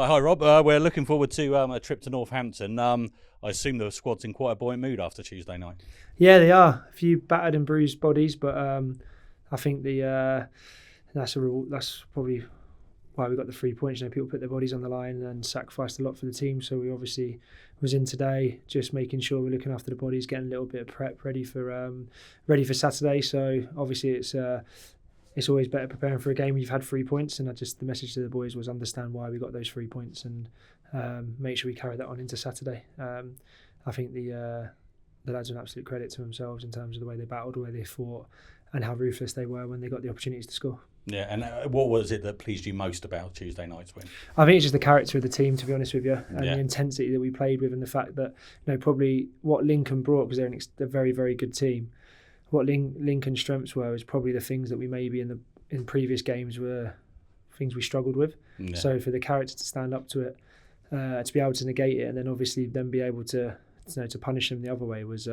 Hi, Rob. We're looking forward to a trip to Northampton. I assume the squad's in quite a buoyant mood after Tuesday night. Yeah, they are. A few battered and bruised bodies, but I think that's probably why we got the 3 points. People put their bodies on the line and sacrificed a lot for the team. So we obviously was in today, just making sure we're looking after the bodies, getting a little bit of prep ready for Saturday. So obviously it's always better preparing for a game when you've had 3 points. And the message to the boys was understand why we got those 3 points and make sure we carry that on into Saturday. I think the lads are an absolute credit to themselves in terms of the way they battled, the way they fought, and how ruthless they were when they got the opportunities to score. Yeah, and what was it that pleased you most about Tuesday night's win? I think it's just the character of the team, to be honest with you, and the intensity that we played with, and the fact that probably what Lincoln brought, because they're a very, very good team. What Lincoln's strengths were is probably the things that we maybe in previous games were things we struggled with. Yeah. So for the character to stand up to it, to be able to negate it, and then obviously then be able to punish them the other way was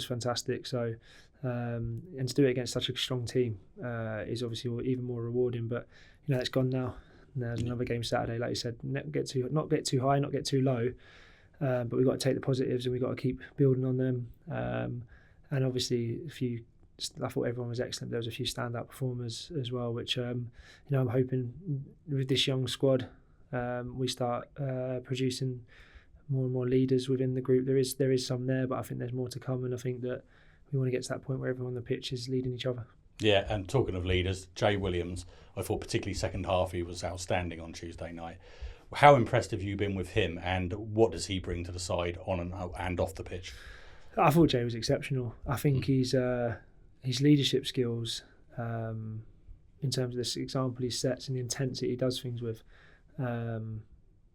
fantastic. So and to do it against such a strong team is obviously even more rewarding. But it's gone now. There's another game Saturday, like you said. Not get too high, not get too low. But we've got to take the positives and we've got to keep building on them. And obviously, I thought everyone was excellent. There was a few standout performers as well, which I'm hoping with this young squad we start producing more and more leaders within the group. There is some there, but I think there's more to come, and I think that we want to get to that point where everyone on the pitch is leading each other. Yeah, and talking of leaders, Jay Williams, I thought particularly second half he was outstanding on Tuesday night. How impressed have you been with him, and what does he bring to the side on and off the pitch? I thought Jay was exceptional. I think his leadership skills, in terms of this example he sets and the intensity he does things with,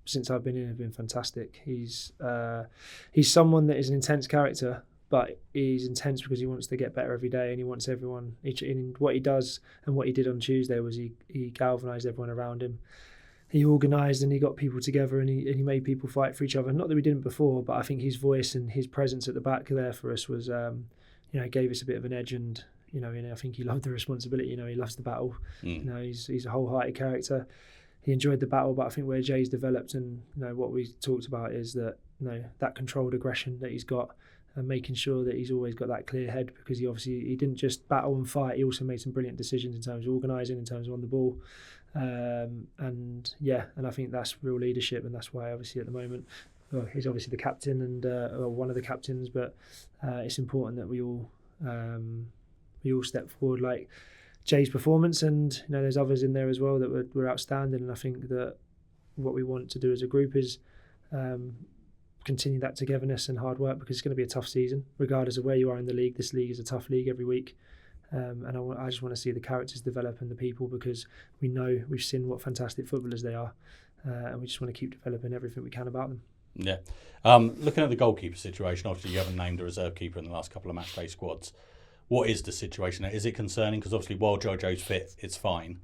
since I've been in, have been fantastic. He's someone that is an intense character, but he's intense because he wants to get better every day, and he wants everyone. In what he does and what he did on Tuesday was he galvanised everyone around him. He organised and he got people together, and he made people fight for each other. Not that we didn't before, but I think his voice and his presence at the back there for us was, gave us a bit of an edge. And I think he loved the responsibility. He loves the battle. He's a wholehearted character. He enjoyed the battle, but I think where Jay's developed and what we talked about is that that controlled aggression that he's got, and making sure that he's always got that clear head, because he didn't just battle and fight. He also made some brilliant decisions in terms of organising, in terms of on the ball. And I think that's real leadership, and that's why obviously at the moment he's obviously the captain and one of the captains, but it's important that we all step forward like Jay's performance, and there's others in there as well that were outstanding. And I think that what we want to do as a group is continue that togetherness and hard work, because it's going to be a tough season regardless of where you are in the league. This league is a tough league every week. And I just want to see the characters develop and the people, because we've seen what fantastic footballers they are, and we just want to keep developing everything we can about them. Yeah. Looking at the goalkeeper situation, obviously you haven't named a reserve keeper in the last couple of match day squads. What is the situation there? Is it concerning? Because obviously while Jojo's fit, it's fine.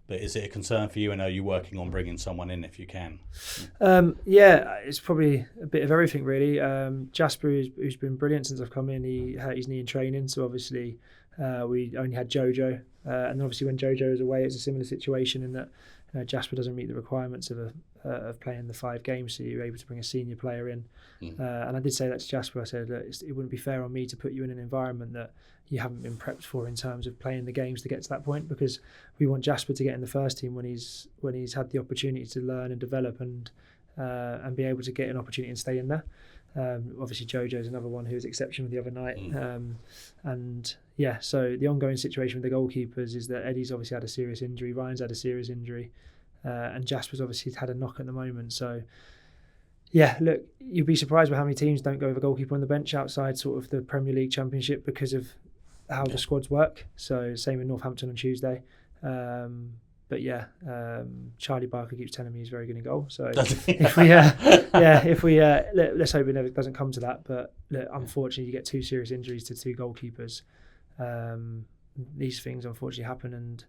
But is it a concern for you, and are you working on bringing someone in if you can? It's probably a bit of everything really. Jasper, who's been brilliant since I've come in, he hurt his knee in training, so obviously we only had Jojo, and obviously when Jojo is away, it's a similar situation in that Jasper doesn't meet the requirements of playing the 5 games, so you're able to bring a senior player in. And I did say that to Jasper. I said that it wouldn't be fair on me to put you in an environment that you haven't been prepped for in terms of playing the games to get to that point, because we want Jasper to get in the first team when he's had the opportunity to learn and develop and be able to get an opportunity and stay in there. Obviously Jojo's another one who was exceptional the other night. So the ongoing situation with the goalkeepers is that Eddie's obviously had a serious injury, Ryan's had a serious injury, and Jasper's obviously had a knock at the moment. So look, you'd be surprised by how many teams don't go with a goalkeeper on the bench outside sort of the Premier League Championship because of how the squads work. So same in Northampton on Tuesday. Charlie Barker keeps telling me he's very good in goal. So if we let's hope it never doesn't come to that. But look, unfortunately, you get 2 serious injuries to 2 goalkeepers. These things unfortunately happen, and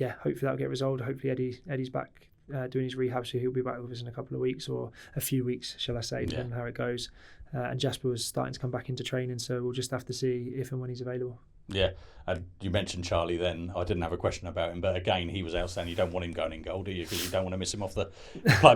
hopefully that'll get resolved. Hopefully Eddie's back doing his rehab, so he'll be back with us in a couple of weeks, or a few weeks, shall I say, depending on how it goes. And Jasper was starting to come back into training, so we'll just have to see if and when he's available. Yeah, and you mentioned Charlie then. I didn't have a question about him, but again, he was outstanding. You don't want him going in goal, do you? Because you don't want to miss him off the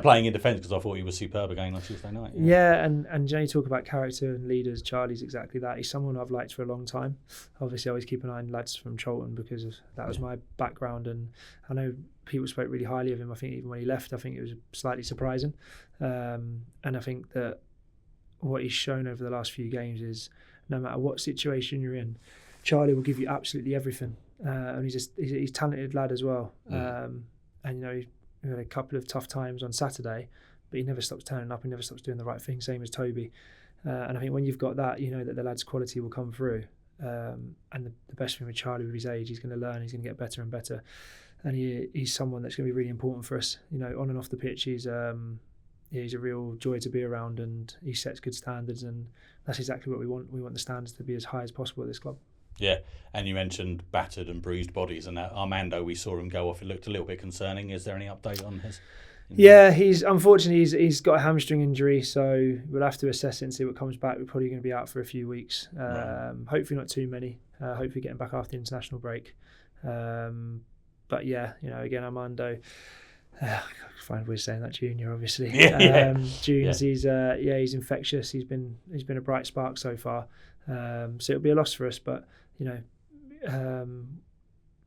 playing in defence, because I thought he was superb again on Tuesday night. Yeah, and you talk about character and leaders. Charlie's exactly that. He's someone I've liked for a long time. Obviously, I always keep an eye on lads from Charlton because that was my background, and I know people spoke really highly of him. I think even when he left, I think it was slightly surprising. And I think that what he's shown over the last few games is no matter what situation you're in, Charlie will give you absolutely everything, and he's a talented lad as well. And he had a couple of tough times on Saturday, but he never stops turning up. He never stops doing the right thing. Same as Toby, and I think when you've got that, you know that the lad's quality will come through. And the best thing with Charlie, with his age, he's going to learn. He's going to get better and better, and he's someone that's going to be really important for us. You know, on and off the pitch, he's a real joy to be around, and he sets good standards, and that's exactly what we want. We want the standards to be as high as possible at this club. Yeah, and you mentioned battered and bruised bodies, and Armando, we saw him go off. It looked a little bit concerning. Is there any update on his? Yeah, he's got a hamstring injury, so we'll have to assess it and see what comes back. We're probably going to be out for a few weeks. Hopefully not too many. Hopefully getting back after the international break. But yeah, again, Armando. I find we're saying that Junior, obviously. Junior's he's infectious. He's been a bright spark so far. So it'll be a loss for us, but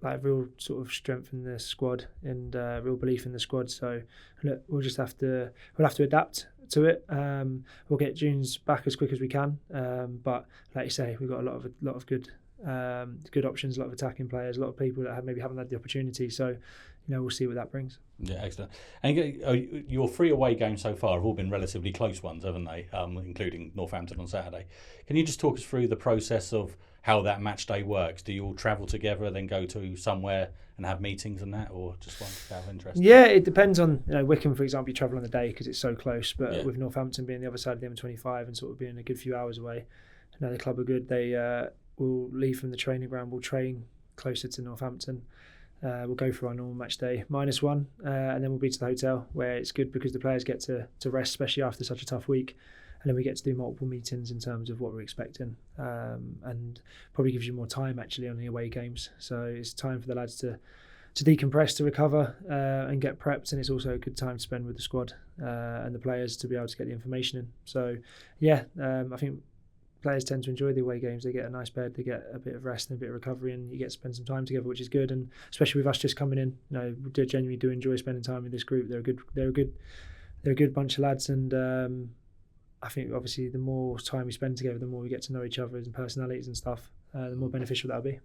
like real sort of strength in the squad and real belief in the squad. So look, we'll have to adapt to it. We'll get Junes back as quick as we can. But like you say, we've got a lot of good options, a lot of attacking players, a lot of people that maybe haven't had the opportunity. So we'll see what that brings. Yeah, excellent. And your 3 away games so far have all been relatively close ones, haven't they? Including Northampton on Saturday. Can you just talk us through the process of how that match day works? Do you all travel together, then go to somewhere and have meetings and that, or just one out of interest? Yeah, it depends on Wickham, for example. You travel on the day because it's so close, but with Northampton being the other side of the M25 and sort of being a good few hours away, the club are good. They will leave from the training ground. We'll train closer to Northampton. We'll go for our normal match day -1, and then we'll be to the hotel, where it's good because the players get to rest, especially after such a tough week. And then we get to do multiple meetings in terms of what we're expecting, and probably gives you more time actually on the away games. So it's time for the lads to decompress, to recover, and get prepped. And it's also a good time to spend with the squad and the players to be able to get the information in. So I think players tend to enjoy the away games. They get a nice bed, they get a bit of rest and a bit of recovery, and you get to spend some time together, which is good. And especially with us just coming in, we genuinely do enjoy spending time with this group. They're a good bunch of lads, and I think obviously the more time we spend together, the more we get to know each other and personalities and stuff, the more beneficial that'll be.